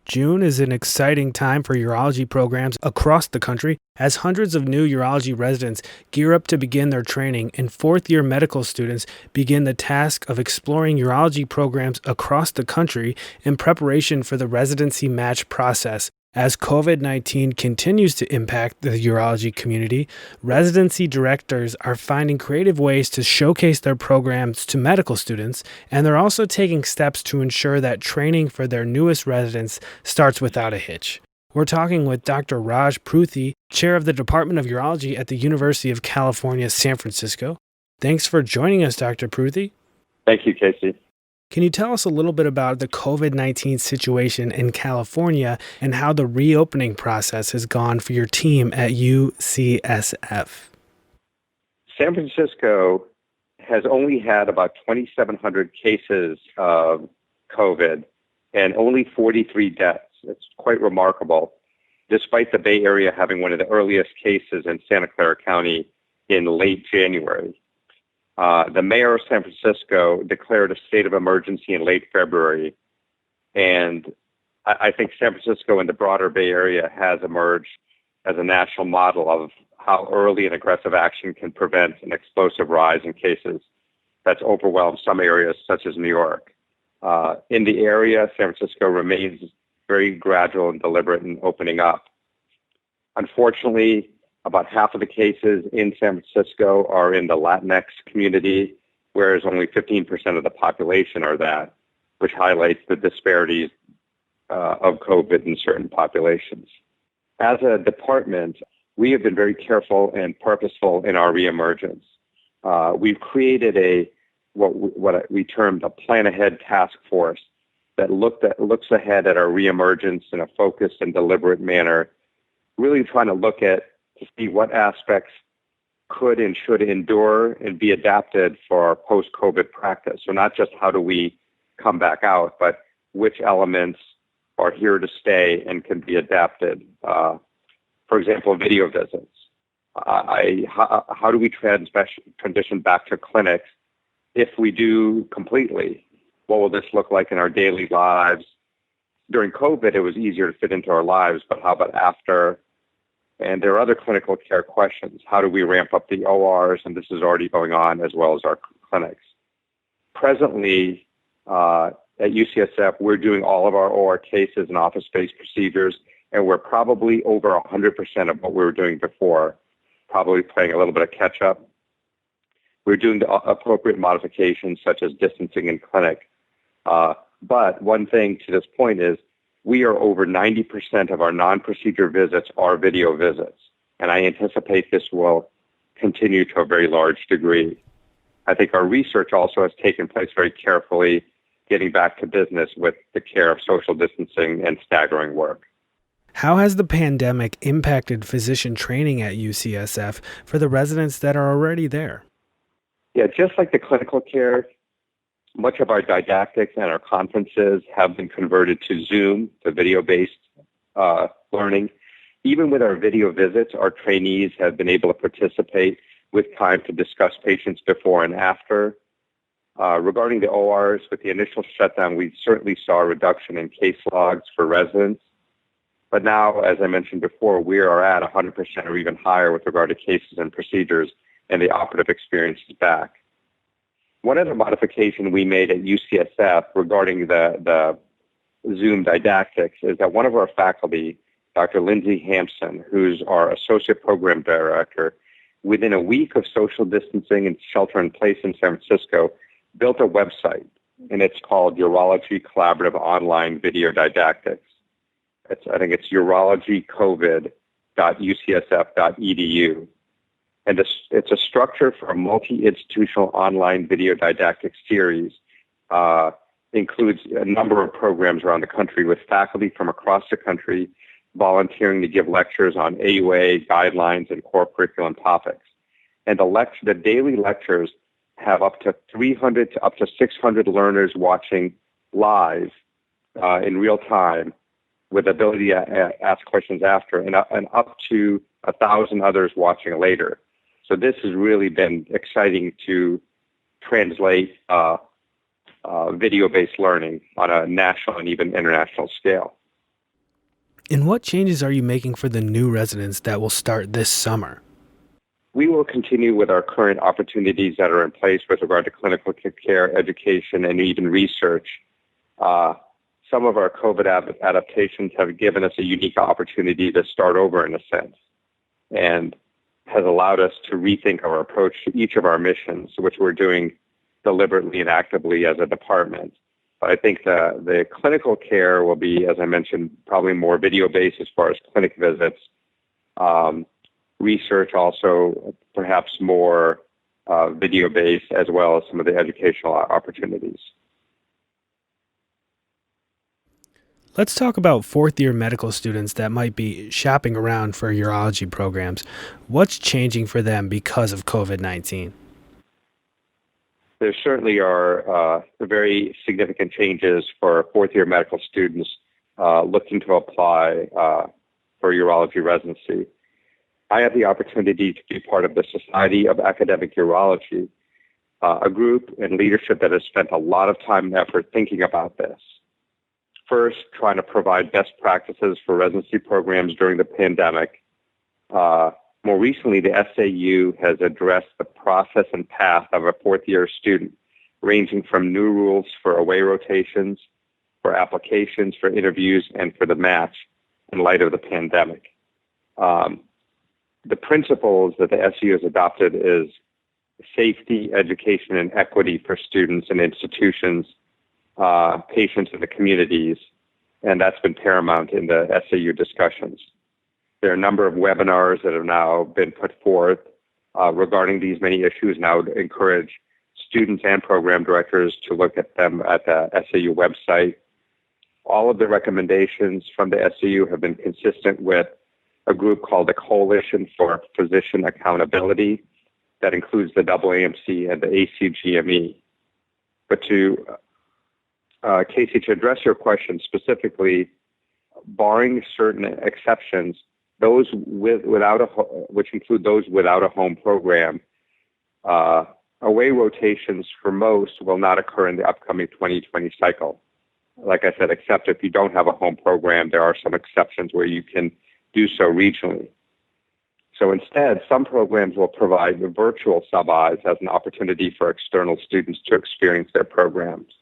June is an exciting time for urology programs across the country as hundreds of new urology residents gear up to begin their training and fourth-year medical students begin the task of exploring urology programs across the country in preparation for the residency match process. As COVID-19 continues to impact the urology community, residency directors are finding creative ways to showcase their programs to medical students, and they're also taking steps to ensure that training for their newest residents starts without a hitch. We're talking with Dr. Raj Pruthi, Chair of the Department of Urology at the University of California, San Francisco. Thanks for joining us, Dr. Pruthi. Thank you, Casey. Can you tell us a little bit about the COVID-19 situation in California and how the reopening process has gone for your team at UCSF? San Francisco has only had about 2,700 cases of COVID and only 43 deaths. It's quite remarkable, despite the Bay Area having one of the earliest cases in Santa Clara County in late January. The mayor of San Francisco declared a state of emergency in late February, and I think San Francisco and the broader Bay Area has emerged as a national model of how early and aggressive action can prevent an explosive rise in cases that's overwhelmed some areas, such as New York. In the area, San Francisco remains very gradual and deliberate in opening up. Unfortunately, about half of the cases in San Francisco are in the Latinx community, whereas only 15% of the population are that, which highlights the disparities of COVID in certain populations. As a department, we have been very careful and purposeful in our reemergence. We've created what we termed a plan ahead task force that looks ahead at our reemergence in a focused and deliberate manner, really trying to look at to see what aspects could and should endure and be adapted for our post-COVID practice. So not just how do we come back out, but which elements are here to stay and can be adapted. For example, video visits. How do we transition back to clinics if we do completely? What will this look like in our daily lives? During COVID, it was easier to fit into our lives, but how about after? And there are other clinical care questions. How do we ramp up the ORs? And this is already going on, as well as our clinics. Presently, at UCSF, we're doing all of our OR cases and office-based procedures, and we're probably over 100% of what we were doing before, probably playing a little bit of catch-up. We're doing the appropriate modifications, such as distancing in clinic. But one thing to this point is, we are over 90% of our non-procedure visits are video visits, and I anticipate this will continue to a very large degree. I think our research also has taken place very carefully, getting back to business with the care of social distancing and staggering work. How has the pandemic impacted physician training at UCSF for the residents that are already there? Yeah, just like the clinical care, much of our didactics and our conferences have been converted to Zoom, to video-based learning. Even with our video visits, our trainees have been able to participate with time to discuss patients before and after. Regarding the ORs, with the initial shutdown, we certainly saw a reduction in case logs for residents. But now, as I mentioned before, we are at 100% or even higher with regard to cases and procedures, and the operative experience is back. One of the modifications we made at UCSF regarding the Zoom didactics is that one of our faculty, Dr. Lindsay Hampson, who's our Associate Program Director, within a week of social distancing and shelter in place in San Francisco, built a website, and it's called Urology Collaborative Online Video Didactics. I think it's urologycovid.ucsf.edu. And it's a structure for a multi-institutional online video didactic series. Includes a number of programs around the country with faculty from across the country volunteering to give lectures on AUA guidelines and core curriculum topics. And the daily lectures have up to 300 to up to 600 learners watching live in real time, with the ability to ask questions after, and up to 1,000 others watching later. So this has really been exciting to translate video-based learning on a national and even international scale. And what changes are you making for the new residents that will start this summer? We will continue with our current opportunities that are in place with regard to clinical care, education, and even research. Some of our COVID adaptations have given us a unique opportunity to start over in a sense, and has allowed us to rethink our approach to each of our missions, which we're doing deliberately and actively as a department. But I think the clinical care will be, as I mentioned, probably more video-based as far as clinic visits. Research also perhaps more video-based, as well as some of the educational opportunities. Let's talk about fourth-year medical students that might be shopping around for urology programs. What's changing for them because of COVID-19? There certainly are very significant changes for fourth-year medical students looking to apply for urology residency. I had the opportunity to be part of the Society of Academic Urology, a group and leadership that has spent a lot of time and effort thinking about this. First, trying to provide best practices for residency programs during the pandemic. More recently, the SAU has addressed the process and path of a fourth-year student, ranging from new rules for away rotations, for applications, for interviews, and for the match in light of the pandemic. The principles that the SAU has adopted is safety, education, and equity for students and institutions, patients in the communities, and that's been paramount in the SAU discussions. There are a number of webinars that have now been put forth regarding these many issues, and I would encourage students and program directors to look at them at the SAU website. All of the recommendations from the SAU have been consistent with a group called the Coalition for Physician Accountability that includes the AAMC and the ACGME. But Casey, to address your question specifically, barring certain exceptions, those which include those without a home program, away rotations for most will not occur in the upcoming 2020 cycle. Like I said, except if you don't have a home program, there are some exceptions where you can do so regionally. So instead, some programs will provide virtual sub-Is as an opportunity for external students to experience their programs.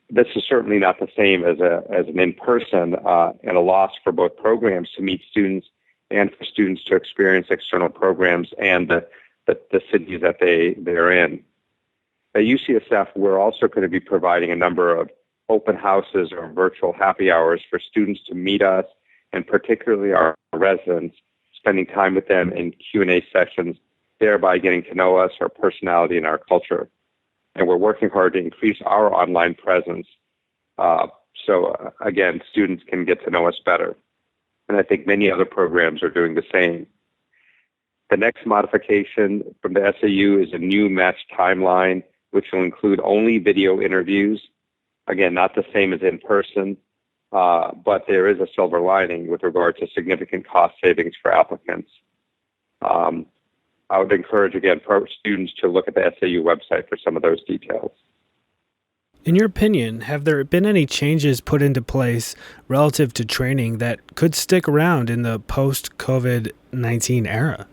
This is certainly not the same as an in-person and a loss for both programs to meet students and for students to experience external programs and the cities that they're in. At UCSF, we're also going to be providing a number of open houses or virtual happy hours for students to meet us, and particularly our residents, spending time with them in Q&A sessions, thereby getting to know us, our personality, and our culture. And we're working hard to increase our online presence so, again, students can get to know us better. And I think many other programs are doing the same. The next modification from the SAU is a new match timeline, which will include only video interviews. Again, not the same as in person, but there is a silver lining with regard to significant cost savings for applicants. I would encourage, again, for students to look at the SAU website for some of those details. In your opinion, have there been any changes put into place relative to training that could stick around in the post-COVID-19 era?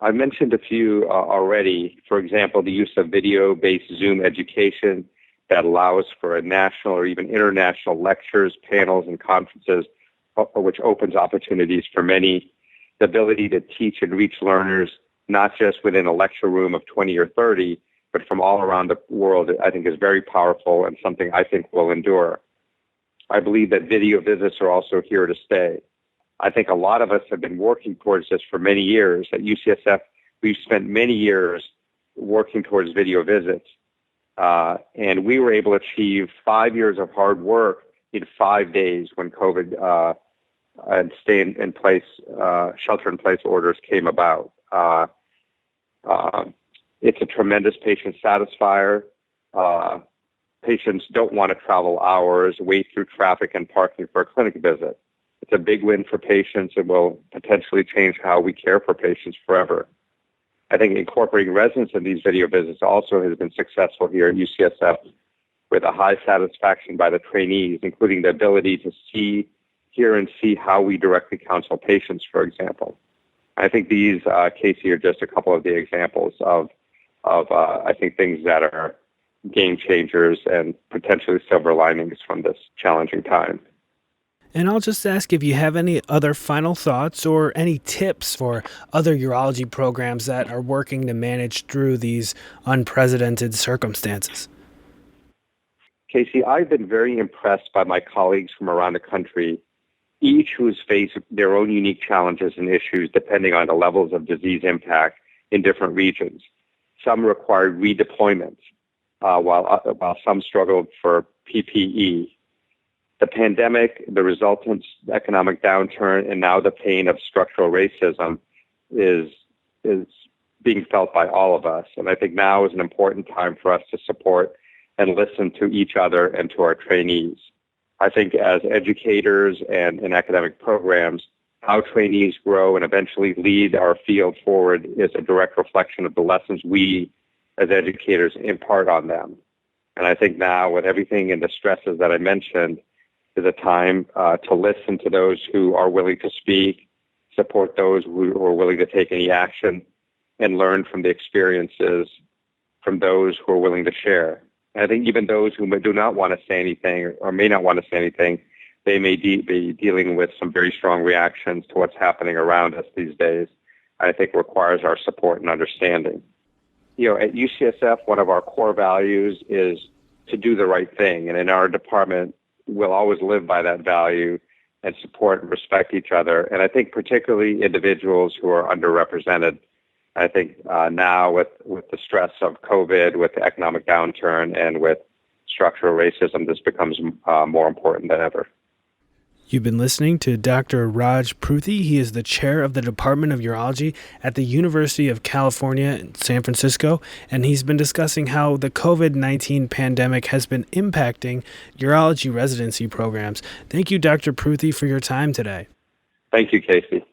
I mentioned a few already. For example, the use of video-based Zoom education that allows for a national or even international lectures, panels, and conferences, which opens opportunities for many. The ability to teach and reach learners, not just within a lecture room of 20 or 30, but from all around the world, I think is very powerful and something I think will endure. I believe that video visits are also here to stay. I think a lot of us have been working towards this for many years. At UCSF, we've spent many years working towards video visits. And we were able to achieve 5 years of hard work in 5 days when COVID and shelter-in-place orders came about. It's a tremendous patient satisfier. Patients don't want to travel hours, wait through traffic and parking for a clinic visit. It's a big win for patients and will potentially change how we care for patients forever. I think incorporating residents in these video visits also has been successful here at UCSF. with a high satisfaction by the trainees, including the ability to hear and see how we directly counsel patients, for example. I think these, Casey, are just a couple of the examples of I think, things that are game changers and potentially silver linings from this challenging time. And I'll just ask if you have any other final thoughts or any tips for other urology programs that are working to manage through these unprecedented circumstances. Casey, I've been very impressed by my colleagues from around the country, each who's faced their own unique challenges and issues depending on the levels of disease impact in different regions. Some required redeployment, while some struggled for PPE. The pandemic, the resultant economic downturn, and now the pain of structural racism is being felt by all of us. And I think now is an important time for us to support and listen to each other and to our trainees. I think as educators and in academic programs, how trainees grow and eventually lead our field forward is a direct reflection of the lessons we as educators impart on them. And I think now with everything and the stresses that I mentioned, is a time to listen to those who are willing to speak, support those who are willing to take any action, and learn from the experiences from those who are willing to share. And I think even those who do not want to say anything or may not want to say anything, they may be dealing with some very strong reactions to what's happening around us these days. I think requires our support and understanding. At UCSF, one of our core values is to do the right thing. And in our department, we'll always live by that value and support and respect each other. And I think particularly individuals who are underrepresented. I think now with the stress of COVID, with the economic downturn, and with structural racism, this becomes more important than ever. You've been listening to Dr. Raj Pruthi. He is the chair of the Department of Urology at the University of California in San Francisco, and he's been discussing how the COVID-19 pandemic has been impacting urology residency programs. Thank you, Dr. Pruthi, for your time today. Thank you, Casey.